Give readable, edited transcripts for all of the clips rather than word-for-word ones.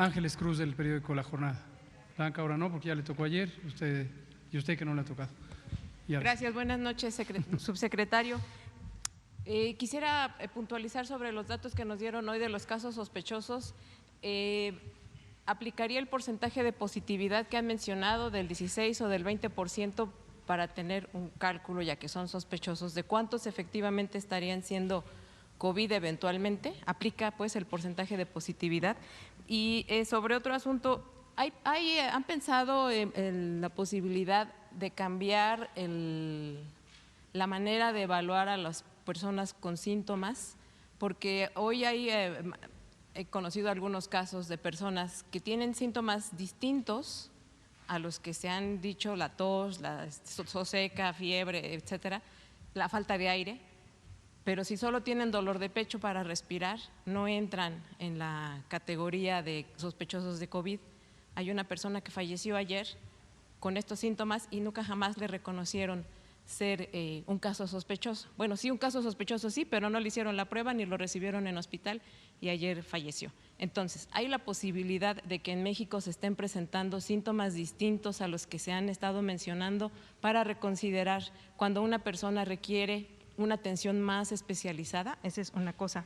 Ángeles Cruz, del periódico La Jornada. Blanca ahora no, porque ya le tocó ayer, usted que no le ha tocado. Gracias, buenas noches, subsecretario. Quisiera puntualizar sobre los datos que nos dieron hoy de los casos sospechosos. ¿Aplicaría el porcentaje de positividad que han mencionado del 16 o del 20% para tener un cálculo, ya que son sospechosos, de cuántos efectivamente estarían siendo COVID eventualmente? ¿Aplica pues el porcentaje de positividad? Y sobre otro asunto, ¿han pensado en la posibilidad de cambiar la manera de evaluar a las personas con síntomas? Porque hoy he conocido algunos casos de personas que tienen síntomas distintos a los que se han dicho, la tos, la tos seca, fiebre, etcétera, la falta de aire, pero si solo tienen dolor de pecho para respirar, no entran en la categoría de sospechosos de COVID. Hay una persona que falleció ayer con estos síntomas y nunca jamás le reconocieron ser un caso sospechoso. Bueno, sí, un caso sospechoso sí, pero no le hicieron la prueba ni lo recibieron en hospital y ayer falleció. Entonces, ¿hay la posibilidad de que en México se estén presentando síntomas distintos a los que se han estado mencionando para reconsiderar cuando una persona requiere una atención más especializada? Esa es una cosa.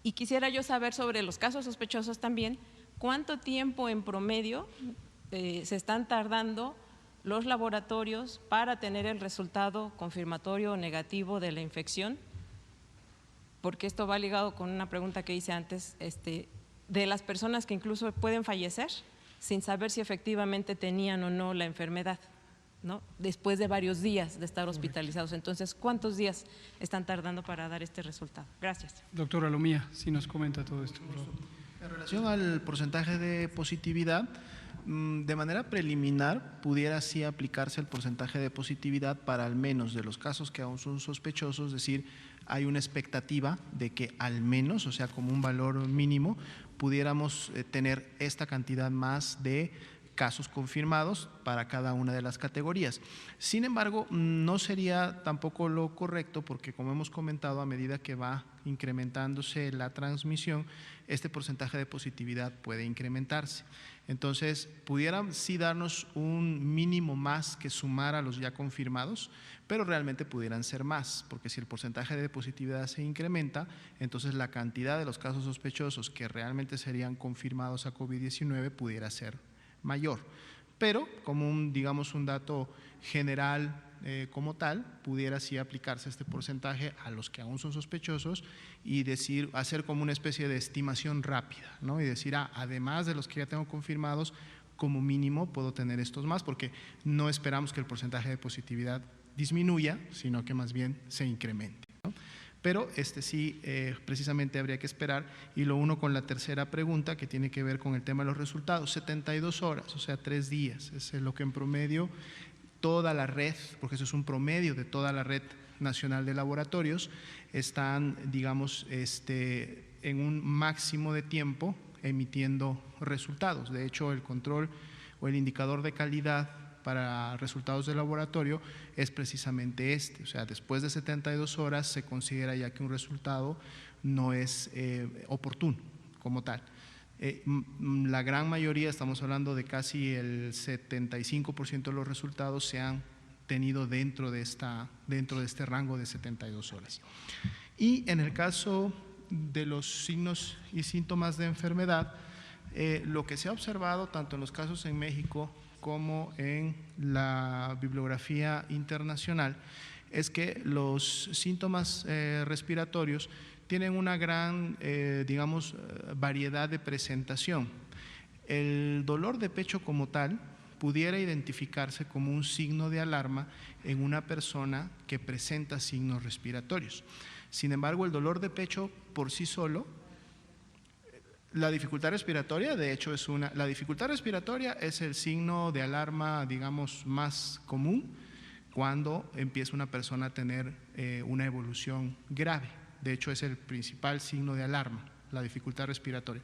Y quisiera yo saber sobre los casos sospechosos también, ¿cuánto tiempo en promedio se están tardando los laboratorios para tener el resultado confirmatorio o negativo de la infección? Porque esto va ligado con una pregunta que hice antes, de las personas que incluso pueden fallecer sin saber si efectivamente tenían o no la enfermedad, ¿no? Después de varios días de estar hospitalizados. Entonces, ¿cuántos días están tardando para dar este resultado? Gracias. Doctora Lomía, si nos comenta todo esto, por favor. En relación al porcentaje de positividad, de manera preliminar pudiera sí aplicarse el porcentaje de positividad para al menos de los casos que aún son sospechosos, es decir, hay una expectativa de que al menos, o sea, como un valor mínimo, pudiéramos tener esta cantidad más de casos confirmados para cada una de las categorías. Sin embargo, no sería tampoco lo correcto porque, como hemos comentado, a medida que va incrementándose la transmisión, este porcentaje de positividad puede incrementarse. Entonces, pudieran sí darnos un mínimo más que sumar a los ya confirmados, pero realmente pudieran ser más, porque si el porcentaje de positividad se incrementa, entonces la cantidad de los casos sospechosos que realmente serían confirmados a COVID-19 pudiera ser mayor. Pero como digamos un dato general como tal, pudiera sí aplicarse este porcentaje a los que aún son sospechosos y hacer como una especie de estimación rápida, ¿no? Y decir, además de los que ya tengo confirmados, como mínimo puedo tener estos más, porque no esperamos que el porcentaje de positividad disminuya, sino que más bien se incremente, ¿no? Pero sí, precisamente habría que esperar, y lo uno con la tercera pregunta que tiene que ver con el tema de los resultados, 72 horas, o sea 3 días, es lo que en promedio toda la red, porque eso es un promedio de toda la red nacional de laboratorios, están, digamos, en un máximo de tiempo emitiendo resultados. De hecho, el control o el indicador de calidad para resultados de laboratorio es precisamente o sea, después de 72 horas se considera ya que un resultado no es oportuno como tal. La gran mayoría, estamos hablando de casi el 75% de los resultados se han tenido dentro de este rango de 72 horas. Y en el caso de los signos y síntomas de enfermedad, lo que se ha observado tanto en los casos en México como en la bibliografía internacional es que los síntomas respiratorios tienen una gran, digamos, variedad de presentación. El dolor de pecho como tal pudiera identificarse como un signo de alarma en una persona que presenta signos respiratorios. Sin embargo, el dolor de pecho por sí solo, la dificultad respiratoria, de hecho, la dificultad respiratoria es el signo de alarma, digamos, más común cuando empieza una persona a tener una evolución grave. De hecho, es el principal signo de alarma, la dificultad respiratoria.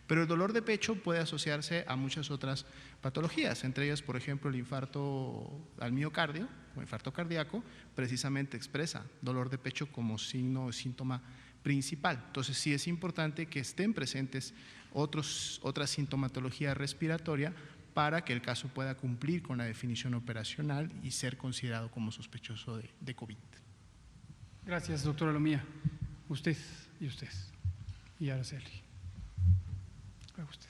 Pero el dolor de pecho puede asociarse a muchas otras patologías, entre ellas, por ejemplo, el infarto al miocardio o infarto cardíaco, precisamente expresa dolor de pecho como signo o síntoma principal. Entonces, sí es importante que estén presentes otra sintomatología respiratoria para que el caso pueda cumplir con la definición operacional y ser considerado como sospechoso de COVID. Gracias, doctora Lomía. Usted y usted. Y Araceli. A usted.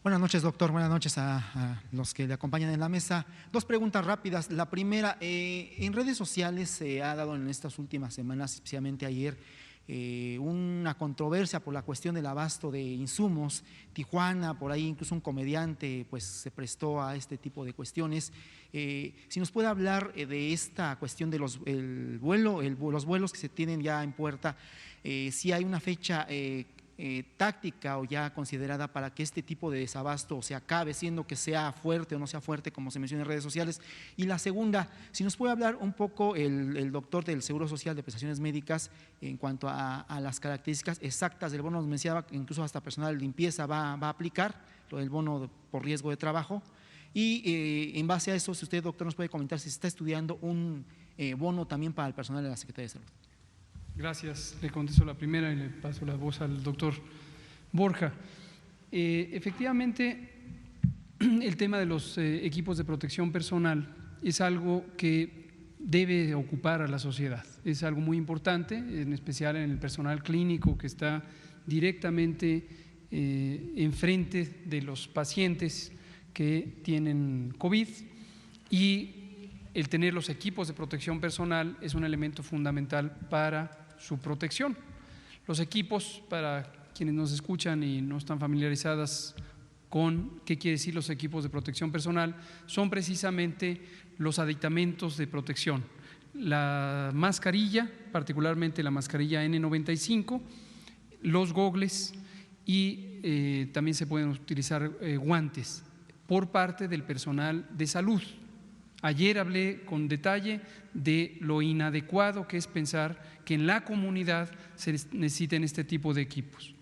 Buenas noches, doctor. Buenas noches a los que le acompañan en la mesa. Dos preguntas rápidas. La primera, en redes sociales se ha dado en estas últimas semanas, especialmente ayer, una controversia por la cuestión del abasto de insumos. Tijuana, por ahí incluso un comediante pues se prestó a este tipo de cuestiones. Si nos puede hablar de esta cuestión de los vuelos que se tienen ya en puerta, si hay una fecha táctica o ya considerada para que este tipo de desabasto se acabe, siendo que sea fuerte o no sea fuerte, como se menciona en redes sociales. Y la segunda, si nos puede hablar un poco el doctor del Seguro Social de Prestaciones Médicas en cuanto a las características exactas del bono. Nos mencionaba que incluso hasta personal de limpieza va a aplicar lo del bono por riesgo de trabajo. Y en base a eso, si usted, doctor, nos puede comentar si se está estudiando un bono también para el personal de la Secretaría de Salud. Gracias. Le contesto la primera y le paso la voz al doctor Borja. Efectivamente, el tema de los equipos de protección personal es algo que debe ocupar a la sociedad. Es algo muy importante, en especial en el personal clínico que está directamente enfrente de los pacientes que tienen COVID, y el tener los equipos de protección personal es un elemento fundamental para su protección. Los equipos, para quienes nos escuchan y no están familiarizadas con qué quiere decir los equipos de protección personal, son precisamente los aditamentos de protección. La mascarilla, particularmente la mascarilla N95, los gogles y también se pueden utilizar guantes por parte del personal de salud. Ayer hablé con detalle de lo inadecuado que es pensar que en la comunidad se necesiten este tipo de equipos.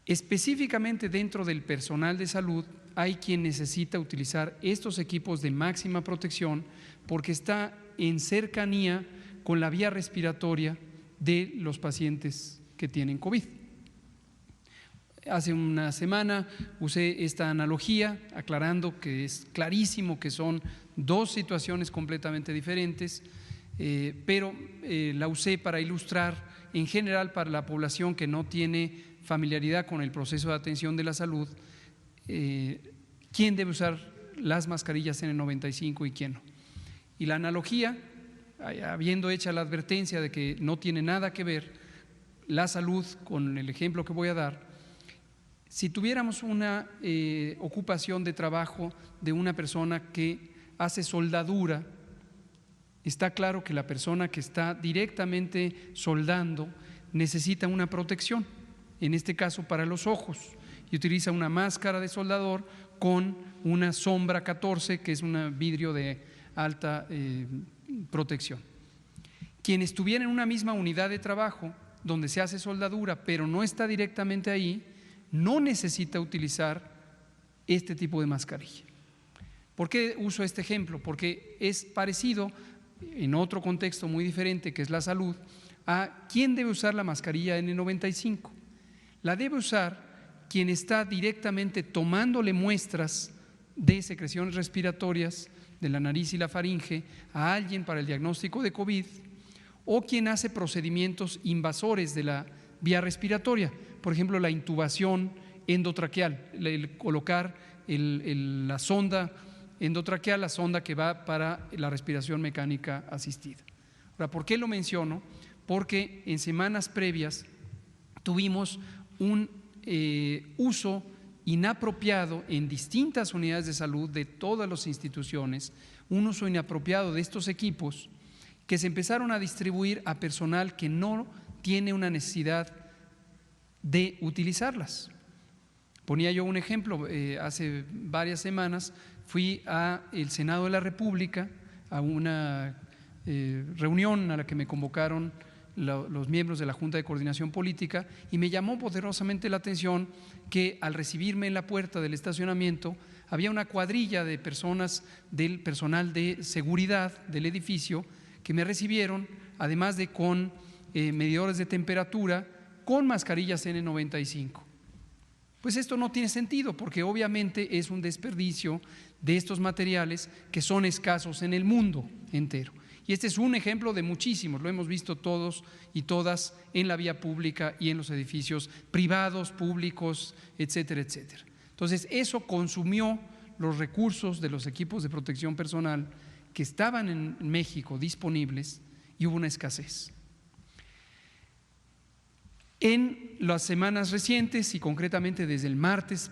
Específicamente dentro del personal de salud hay quien necesita utilizar estos equipos de máxima protección porque está en cercanía con la vía respiratoria de los pacientes que tienen COVID. Hace una semana usé esta analogía aclarando que es clarísimo que son dos situaciones completamente diferentes, pero la usé para ilustrar en general para la población que no tiene familiaridad con el proceso de atención de la salud, quién debe usar las mascarillas N95 y quién no. Y la analogía, habiendo hecha la advertencia de que no tiene nada que ver la salud con el ejemplo que voy a dar, si tuviéramos una ocupación de trabajo de una persona que hace soldadura, está claro que la persona que está directamente soldando necesita una protección, en este caso para los ojos, y utiliza una máscara de soldador con una sombra 14, que es un vidrio de alta protección. Quien estuviera en una misma unidad de trabajo donde se hace soldadura, pero no está directamente ahí, no necesita utilizar este tipo de mascarilla. ¿Por qué uso este ejemplo? Porque es parecido, en otro contexto muy diferente que es la salud, a quién debe usar la mascarilla N95. La debe usar quien está directamente tomándole muestras de secreciones respiratorias de la nariz y la faringe a alguien para el diagnóstico de COVID, o quien hace procedimientos invasores de la vía respiratoria, por ejemplo la intubación endotraqueal, el colocar la sonda endotraqueal, la sonda que va para la respiración mecánica asistida. Ahora, ¿por qué lo menciono? Porque en semanas previas tuvimos un uso inapropiado en distintas unidades de salud de todas las instituciones, un uso inapropiado de estos equipos que se empezaron a distribuir a personal que no tiene una necesidad de utilizarlas. Ponía yo un ejemplo, hace varias semanas fui al Senado de la República a una reunión a la que me convocaron los miembros de la Junta de Coordinación Política, y me llamó poderosamente la atención que al recibirme en la puerta del estacionamiento había una cuadrilla de personas del personal de seguridad del edificio que me recibieron, además de con medidores de temperatura, con mascarillas N95. Pues esto no tiene sentido, porque obviamente es un desperdicio de estos materiales que son escasos en el mundo entero. Y este es un ejemplo de muchísimos, lo hemos visto todos y todas en la vía pública y en los edificios privados, públicos, etcétera, etcétera. Entonces, eso consumió los recursos de los equipos de protección personal que estaban en México disponibles y hubo una escasez. En las semanas recientes y concretamente desde el martes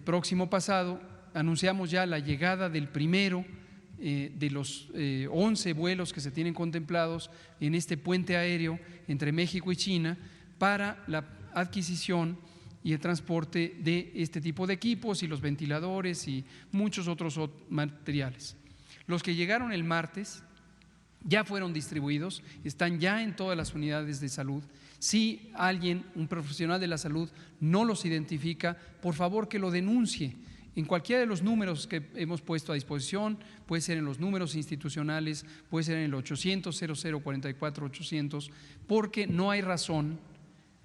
próximo pasado, anunciamos ya la llegada del primero de los 11 vuelos que se tienen contemplados en este puente aéreo entre México y China para la adquisición y el transporte de este tipo de equipos y los ventiladores y muchos otros materiales. Los que llegaron el martes ya fueron distribuidos, están ya en todas las unidades de salud. Si alguien, un profesional de la salud, no los identifica, por favor que lo denuncie en cualquiera de los números que hemos puesto a disposición, puede ser en los números institucionales, puede ser en el 800-0044-800, porque no hay razón.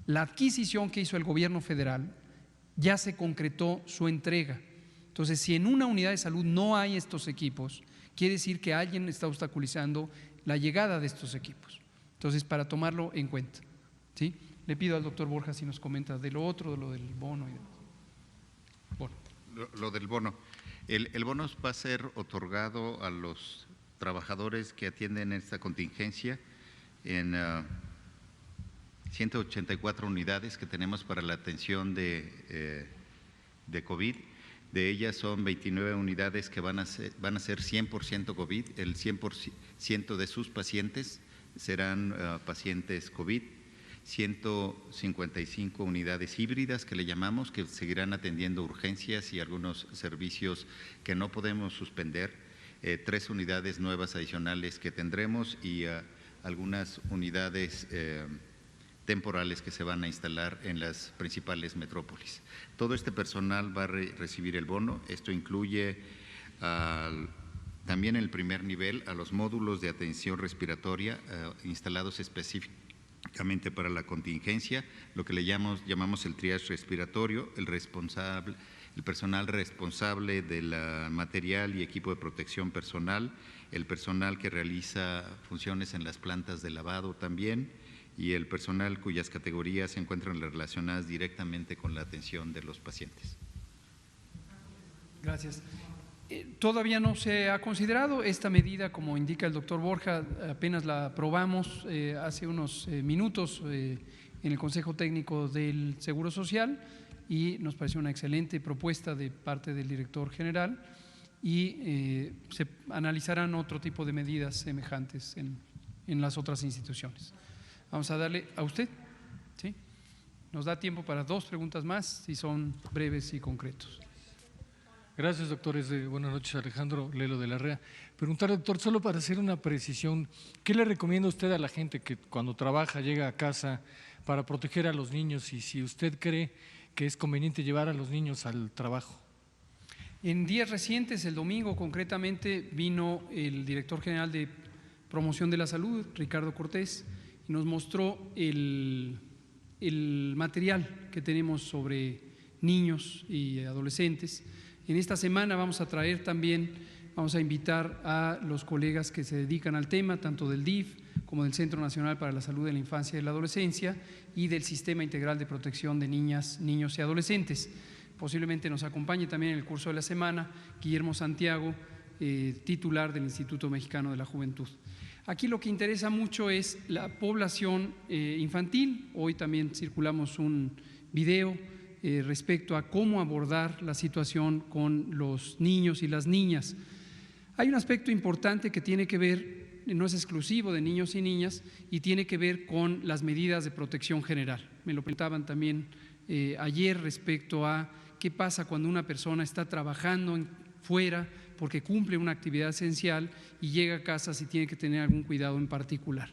La adquisición que hizo el gobierno federal ya se concretó su entrega. Entonces, si en una unidad de salud no hay estos equipos, quiere decir que alguien está obstaculizando la llegada de estos equipos. Entonces, para tomarlo en cuenta, ¿sí? Le pido al doctor Borja si nos comenta de lo otro, de lo del bono y demás. Bueno. Lo del bono. El bono va a ser otorgado a los trabajadores que atienden esta contingencia en 184 unidades que tenemos para la atención de COVID. De ellas son 29 unidades que van a ser 100% COVID. El 100% de sus pacientes serán pacientes COVID. 155 unidades híbridas que le llamamos, que seguirán atendiendo urgencias y algunos servicios que no podemos suspender, 3 unidades nuevas adicionales que tendremos y algunas unidades temporales que se van a instalar en las principales metrópolis. Todo este personal va a recibir el bono. Esto incluye también en el primer nivel a los módulos de atención respiratoria instalados específicamente para la contingencia, lo que le llamamos el triage respiratorio, el personal responsable del material y equipo de protección personal, el personal que realiza funciones en las plantas de lavado también, y el personal cuyas categorías se encuentran relacionadas directamente con la atención de los pacientes. Gracias. Todavía no se ha considerado esta medida, como indica el doctor Borja, apenas la aprobamos hace unos minutos en el Consejo Técnico del Seguro Social y nos pareció una excelente propuesta de parte del director general y se analizarán otro tipo de medidas semejantes en las otras instituciones. Vamos a darle a usted, ¿sí? Nos da tiempo para 2 preguntas más, si son breves y concretos. Gracias, doctores. Buenas noches, Alejandro Lelo de la REA. Preguntar, doctor, solo para hacer una precisión, ¿qué le recomienda usted a la gente que cuando trabaja llega a casa para proteger a los niños y si usted cree que es conveniente llevar a los niños al trabajo? En días recientes, el domingo concretamente, vino el director general de Promoción de la Salud, Ricardo Cortés, y nos mostró el material que tenemos sobre niños y adolescentes. En esta semana vamos a traer también, vamos a invitar a los colegas que se dedican al tema, tanto del DIF como del Centro Nacional para la Salud de la Infancia y la Adolescencia y del Sistema Integral de Protección de Niñas, Niños y Adolescentes. Posiblemente nos acompañe también en el curso de la semana Guillermo Santiago, titular del Instituto Mexicano de la Juventud. Aquí lo que interesa mucho es la población infantil. Hoy también circulamos un video respecto a cómo abordar la situación con los niños y las niñas. Hay un aspecto importante que tiene que ver, no es exclusivo de niños y niñas, y tiene que ver con las medidas de protección general. Me lo preguntaban también ayer respecto a qué pasa cuando una persona está trabajando fuera porque cumple una actividad esencial y llega a casa si tiene que tener algún cuidado en particular.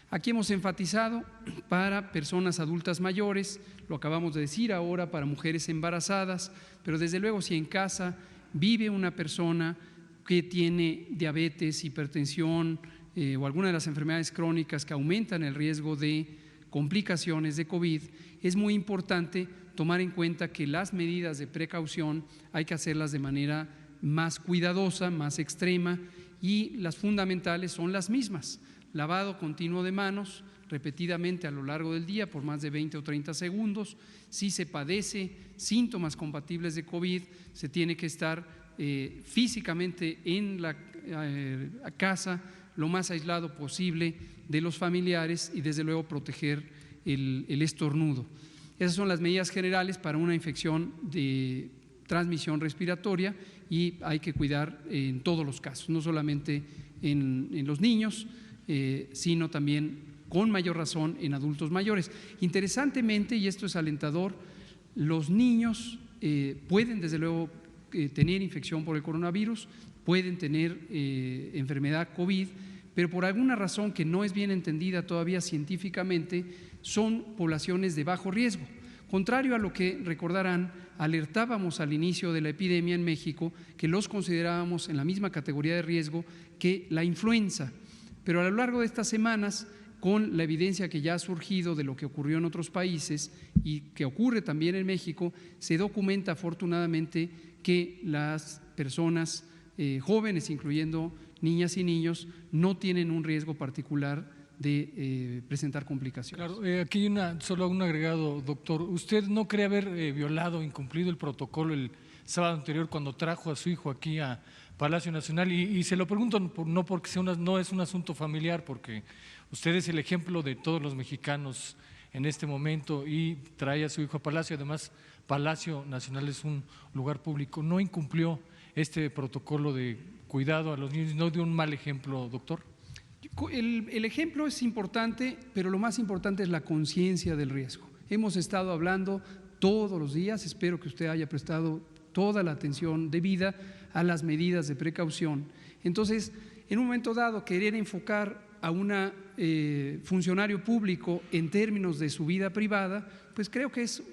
Aquí hemos enfatizado para personas adultas mayores, lo acabamos de decir ahora, para mujeres embarazadas, pero desde luego si en casa vive una persona que tiene diabetes, hipertensión o alguna de las enfermedades crónicas que aumentan el riesgo de complicaciones de COVID, es muy importante tomar en cuenta que las medidas de precaución hay que hacerlas de manera más cuidadosa, más extrema, y las fundamentales son las mismas: lavado continuo de manos repetidamente a lo largo del día por más de 20 o 30 segundos. Si se padece síntomas compatibles de COVID, se tiene que estar físicamente en la casa, lo más aislado posible de los familiares, y desde luego proteger el estornudo. Esas son las medidas generales para una infección de transmisión respiratoria, y hay que cuidar en todos los casos, no solamente en los niños, sino también con mayor razón en adultos mayores. Interesantemente, y esto es alentador, los niños pueden desde luego tener infección por el coronavirus, pueden tener enfermedad COVID, pero por alguna razón que no es bien entendida todavía científicamente, son poblaciones de bajo riesgo. Contrario a lo que recordarán, alertábamos al inicio de la epidemia en México que los considerábamos en la misma categoría de riesgo que la influenza, pero a lo largo de estas semanas, con la evidencia que ya ha surgido de lo que ocurrió en otros países y que ocurre también en México, se documenta afortunadamente que las personas jóvenes, incluyendo niñas y niños, no tienen un riesgo particular de presentar complicaciones. Claro, aquí solo un agregado, doctor. ¿Usted no cree haber violado, incumplido el protocolo el sábado anterior cuando trajo a su hijo aquí a Palacio Nacional? Y se lo pregunto no porque no es un asunto familiar, porque usted es el ejemplo de todos los mexicanos en este momento y trae a su hijo a Palacio. Además, Palacio Nacional es un lugar público. ¿No incumplió este protocolo de cuidado a los niños? ¿No dio un mal ejemplo, doctor? El ejemplo es importante, pero lo más importante es la conciencia del riesgo. Hemos estado hablando todos los días, espero que usted haya prestado toda la atención debida a las medidas de precaución. Entonces, en un momento dado, querer enfocar a un funcionario público en términos de su vida privada, pues creo que es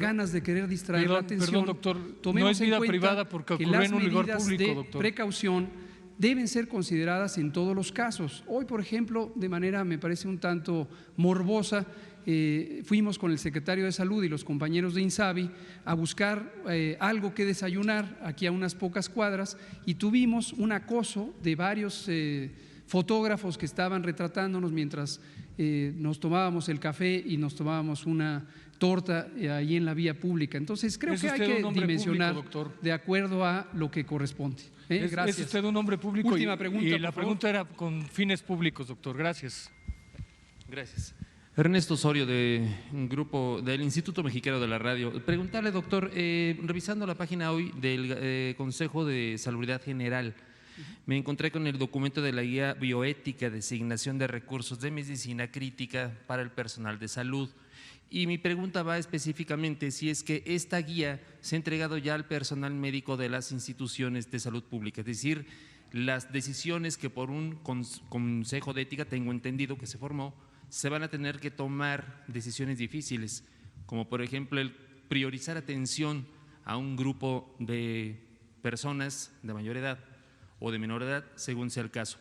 ganas de querer distraer la atención. Perdón, doctor, tomemos no es vida en cuenta privada porque que ocurrió las en un lugar medidas público, de doctor. precaución deben ser consideradas en todos los casos. Hoy, por ejemplo, de manera me parece un tanto morbosa, fuimos con el secretario de Salud y los compañeros de INSABI a buscar algo que desayunar aquí a unas pocas cuadras, y tuvimos un acoso de varios fotógrafos que estaban retratándonos mientras nos tomábamos el café y nos tomábamos una torta ahí en la vía pública. Entonces creo que hay que dimensionar público, de acuerdo a lo que corresponde. Gracias. Es usted un hombre público. Última pregunta, y la pregunta era con fines públicos, doctor. Gracias. Gracias. Ernesto Osorio, de un grupo del Instituto Mexicano de la Radio. Preguntarle, doctor, revisando la página hoy del Consejo de Salubridad General, me encontré con el documento de la guía bioética de asignación de recursos de medicina crítica para el personal de salud. Y mi pregunta va específicamente si es que esta guía se ha entregado ya al personal médico de las instituciones de salud pública, es decir, las decisiones que por un consejo de ética, tengo entendido que se formó, se van a tener que tomar decisiones difíciles, como por ejemplo el priorizar atención a un grupo de personas de mayor edad o de menor edad, según sea el caso.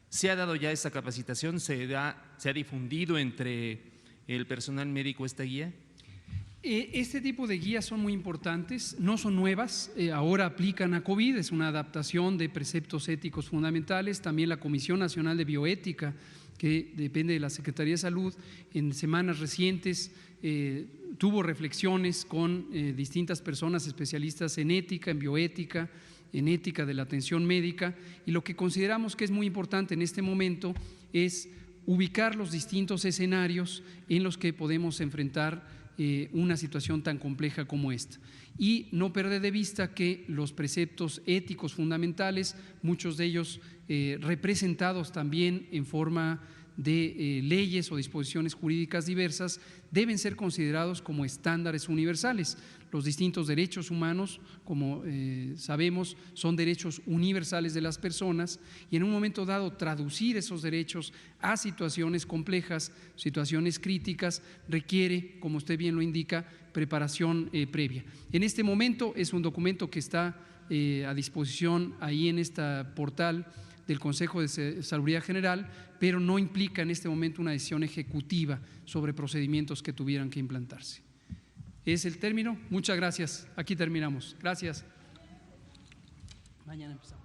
¿Se ha dado ya esa capacitación? ¿Se ha difundido entre el personal médico esta guía? Este tipo de guías son muy importantes, no son nuevas, ahora aplican a COVID, es una adaptación de preceptos éticos fundamentales. También la Comisión Nacional de Bioética, que depende de la Secretaría de Salud, en semanas recientes tuvo reflexiones con distintas personas especialistas en ética, en bioética, en ética de la atención médica, y lo que consideramos que es muy importante en este momento es ubicar los distintos escenarios en los que podemos enfrentar una situación tan compleja como esta, y no perder de vista que los preceptos éticos fundamentales, muchos de ellos representados también en forma de leyes o disposiciones jurídicas diversas, deben ser considerados como estándares universales. Los distintos derechos humanos, como sabemos, son derechos universales de las personas, y en un momento dado traducir esos derechos a situaciones complejas, situaciones críticas, requiere, como usted bien lo indica, preparación previa. En este momento es un documento que está a disposición ahí en este portal del Consejo de Salubridad General, pero no implica en este momento una decisión ejecutiva sobre procedimientos que tuvieran que implantarse. es el término. Muchas gracias. Aquí terminamos. Gracias. Mañana empezamos.